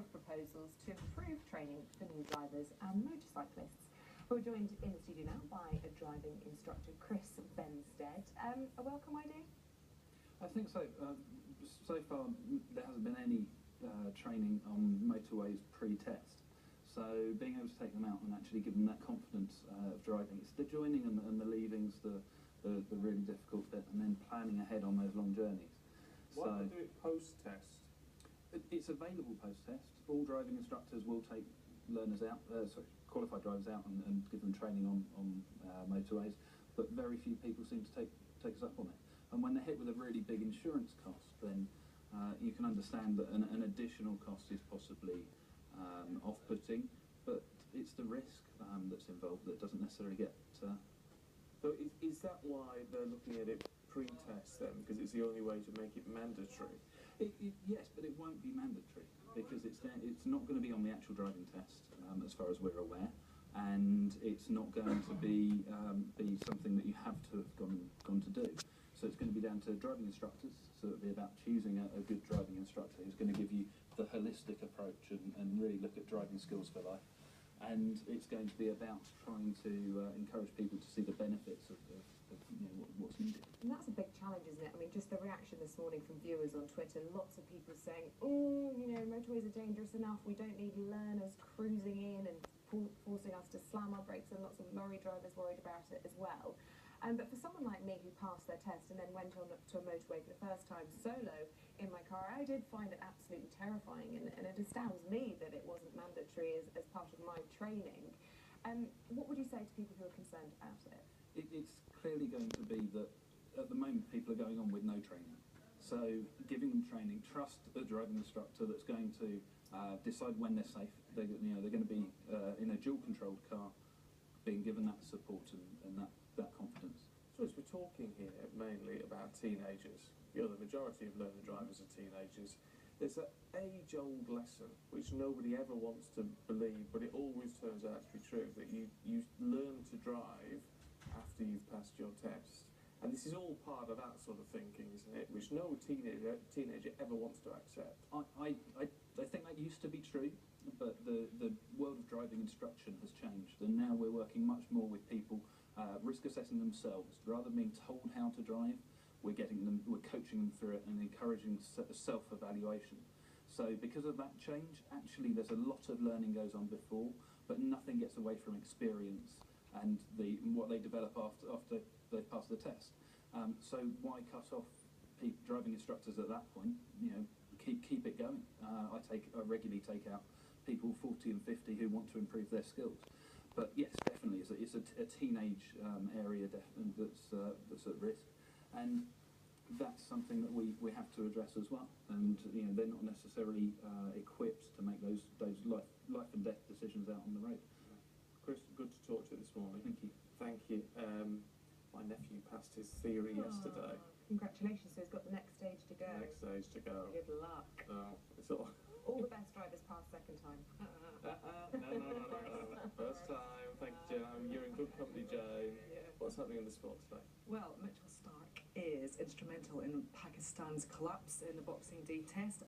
of proposals to improve training for new drivers and motorcyclists. We're joined in the studio now by a driving instructor, Chris Bensted. A welcome idea? I think so. So far, there hasn't been any training on motorways pre-test. So being able to take them out and actually give them that confidence of driving. It's the joining and the leavings, the really difficult bit, and then planning ahead on those long journeys. Why don't they do it post-test? It's available post-test. All driving instructors will take learners out, qualified drivers out and give them training on motorways, but very few people seem to take us up on it. And when they're hit with a really big insurance cost, then you can understand that an additional cost is possibly off-putting, but it's the risk that's involved that doesn't necessarily get... So is that why they're looking at it pre-test then, because it's the only way to make it mandatory? Yes, but it won't be mandatory, because it's not going to be on the actual driving test, as far as we're aware, and it's not going to be something that you have to have gone to do. So it's going to be down to driving instructors, so it'll be about choosing a good driving instructor who's going to give you the holistic approach and really look at driving skills for life. And it's going to be about trying to encourage people to see the benefits of what's needed. And that's a big challenge, isn't it? I mean, just the reaction this morning from viewers on Twitter, lots of people saying, oh, motorways are dangerous enough, we don't need learners cruising in and forcing us to slam our brakes, and lots of lorry drivers worried about it as well. But for someone like me who passed their test and then went on to a motorway for the first time solo in my car, I did find it absolutely terrifying, and it astounds me that it wasn't mandatory as part of my training. What would you say to people who are concerned about it? It's clearly going to be that at the moment people are going on with no training. So giving them training, trust a driving instructor that's going to decide when they're safe. They're going to be in a dual-controlled car, being given that support and that confidence. So as we're talking here mainly about teenagers, the majority of learner drivers are teenagers. There's an age-old lesson which nobody ever wants to believe, but it always turns out to be true, that you learn to drive after you've passed your test. And this is all part of that sort of thinking, isn't it? Which no teenager ever wants to accept. I think that used to be true, but the world of driving instruction has changed, and now we're working much more with people risk assessing themselves. Rather than being told how to drive, we're coaching them through it and encouraging self-evaluation. So because of that change, actually there's a lot of learning goes on before, but nothing gets away from experience and what they develop after they pass the test. So why cut off driving instructors at that point? Keep it going. I regularly take out people 40 and 50 who want to improve their skills. But yes, definitely, it's a teenage area that's at risk, and that's something that we have to address as well. And they're not necessarily equipped to make those life and death decisions out on the road. Chris, good to talk to you this morning. Thank you. Thank you. My nephew passed his theory yesterday. Congratulations, so he's got the next stage to go. Next stage to go. Good luck. It's all the best drivers pass second time. No. First time. Thank you, Joe. You're in good company, Jane. What's happening in the sports today? Well, Mitchell Starc is instrumental in Pakistan's collapse in the Boxing Day test